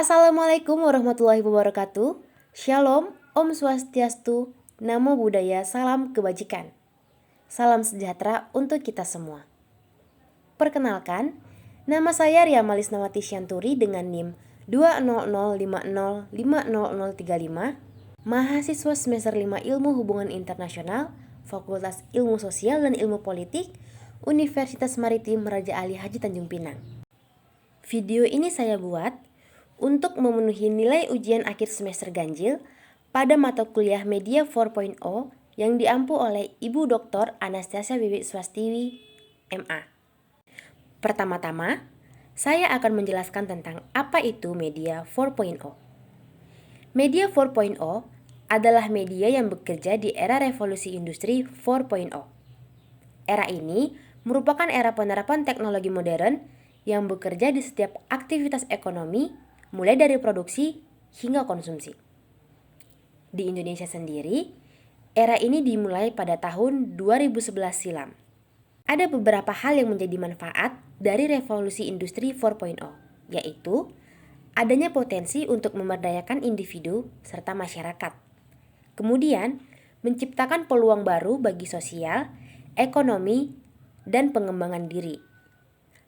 Assalamualaikum warahmatullahi wabarakatuh. Shalom, Om Swastiastu, Namo Buddhaya, salam kebajikan. Salam sejahtera untuk kita semua. Perkenalkan, nama saya Ria Malisnawati Syanturi dengan NIM 20050500035, mahasiswa semester 5 Ilmu Hubungan Internasional, Fakultas Ilmu Sosial dan Ilmu Politik, Universitas Maritim Raja Ali Haji Tanjung Pinang. Video ini saya buat untuk memenuhi nilai ujian akhir semester ganjil pada mata kuliah Media 4.0 yang diampu oleh Ibu Dr. Anastasia Bibi Swastiwi, MA. Pertama-tama, saya akan menjelaskan tentang apa itu Media 4.0. Media 4.0 adalah media yang bekerja di era revolusi industri 4.0. Era ini merupakan era penerapan teknologi modern yang bekerja di setiap aktivitas ekonomi, mulai dari produksi hingga konsumsi. Di Indonesia sendiri, era ini dimulai pada tahun 2011 silam. Ada beberapa hal yang menjadi manfaat dari revolusi industri 4.0, yaitu adanya potensi untuk memberdayakan individu serta masyarakat. Kemudian, menciptakan peluang baru bagi sosial, ekonomi, dan pengembangan diri.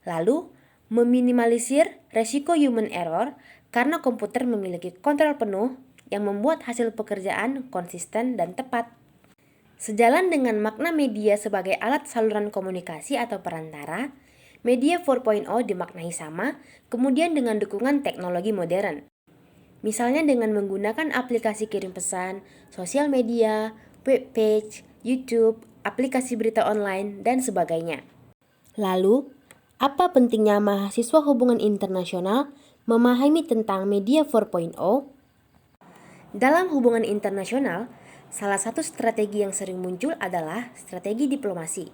Lalu, meminimalisir resiko human error karena komputer memiliki kontrol penuh yang membuat hasil pekerjaan konsisten dan tepat. Sejalan dengan makna media sebagai alat saluran komunikasi atau perantara, Media 4.0 dimaknai sama kemudian dengan dukungan teknologi modern. Misalnya dengan menggunakan aplikasi kirim pesan, sosial media, web page, YouTube, aplikasi berita online, dan sebagainya. Lalu, apa pentingnya mahasiswa hubungan internasional memahami tentang Media 4.0? Dalam hubungan internasional, salah satu strategi yang sering muncul adalah strategi diplomasi.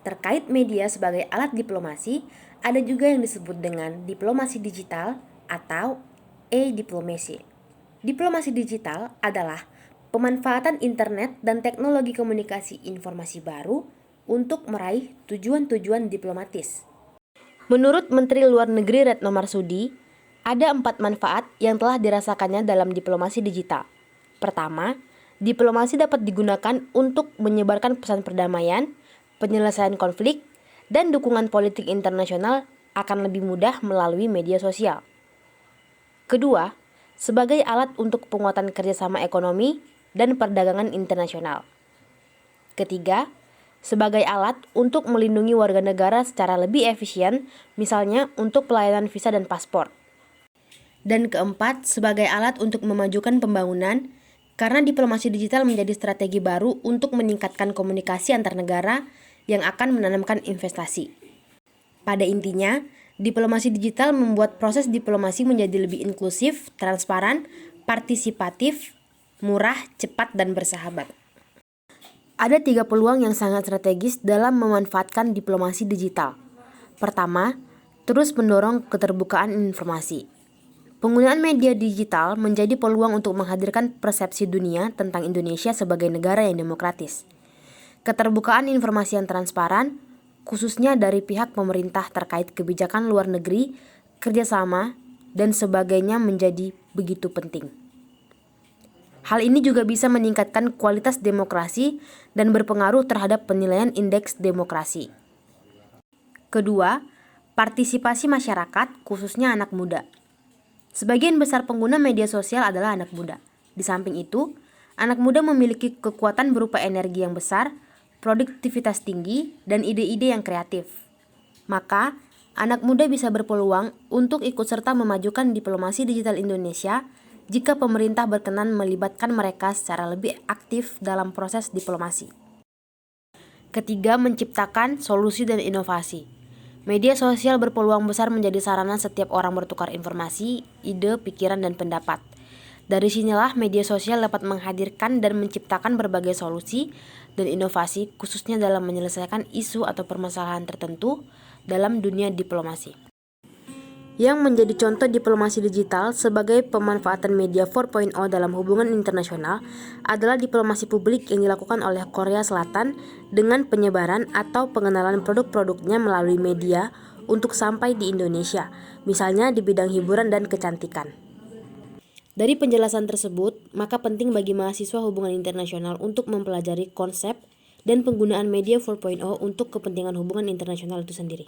Terkait media sebagai alat diplomasi, ada juga yang disebut dengan diplomasi digital atau e-diplomasi. Diplomasi digital adalah pemanfaatan internet dan teknologi komunikasi informasi baru untuk meraih tujuan-tujuan diplomatis. Menurut Menteri Luar Negeri Retno Marsudi, ada 4 manfaat yang telah dirasakannya dalam diplomasi digital. Pertama, diplomasi dapat digunakan untuk menyebarkan pesan perdamaian, penyelesaian konflik, dan dukungan politik internasional akan lebih mudah melalui media sosial. Kedua, sebagai alat untuk penguatan kerjasama ekonomi dan perdagangan internasional. Ketiga, sebagai alat untuk melindungi warga negara secara lebih efisien, misalnya untuk pelayanan visa dan paspor. Dan keempat, sebagai alat untuk memajukan pembangunan, karena diplomasi digital menjadi strategi baru untuk meningkatkan komunikasi antar negara yang akan menanamkan investasi. Pada intinya, diplomasi digital membuat proses diplomasi menjadi lebih inklusif, transparan, partisipatif, murah, cepat, dan bersahabat. Ada 3 peluang yang sangat strategis dalam memanfaatkan diplomasi digital. Pertama, terus mendorong keterbukaan informasi. Penggunaan media digital menjadi peluang untuk menghadirkan persepsi dunia tentang Indonesia sebagai negara yang demokratis. Keterbukaan informasi yang transparan, khususnya dari pihak pemerintah terkait kebijakan luar negeri, kerjasama, dan sebagainya menjadi begitu penting. Hal ini juga bisa meningkatkan kualitas demokrasi dan berpengaruh terhadap penilaian indeks demokrasi. Kedua, partisipasi masyarakat, khususnya anak muda. Sebagian besar pengguna media sosial adalah anak muda. Di samping itu, anak muda memiliki kekuatan berupa energi yang besar, produktivitas tinggi, dan ide-ide yang kreatif. Maka, anak muda bisa berpeluang untuk ikut serta memajukan diplomasi digital Indonesia jika pemerintah berkenan melibatkan mereka secara lebih aktif dalam proses diplomasi. Ketiga, menciptakan solusi dan inovasi. Media sosial berpeluang besar menjadi sarana setiap orang bertukar informasi, ide, pikiran, dan pendapat. Dari sinilah media sosial dapat menghadirkan dan menciptakan berbagai solusi dan inovasi khususnya dalam menyelesaikan isu atau permasalahan tertentu dalam dunia diplomasi. Yang menjadi contoh diplomasi digital sebagai pemanfaatan media 4.0 dalam hubungan internasional adalah diplomasi publik yang dilakukan oleh Korea Selatan dengan penyebaran atau pengenalan produk-produknya melalui media untuk sampai di Indonesia, misalnya di bidang hiburan dan kecantikan. Dari penjelasan tersebut, maka penting bagi mahasiswa hubungan internasional untuk mempelajari konsep dan penggunaan media 4.0 untuk kepentingan hubungan internasional itu sendiri.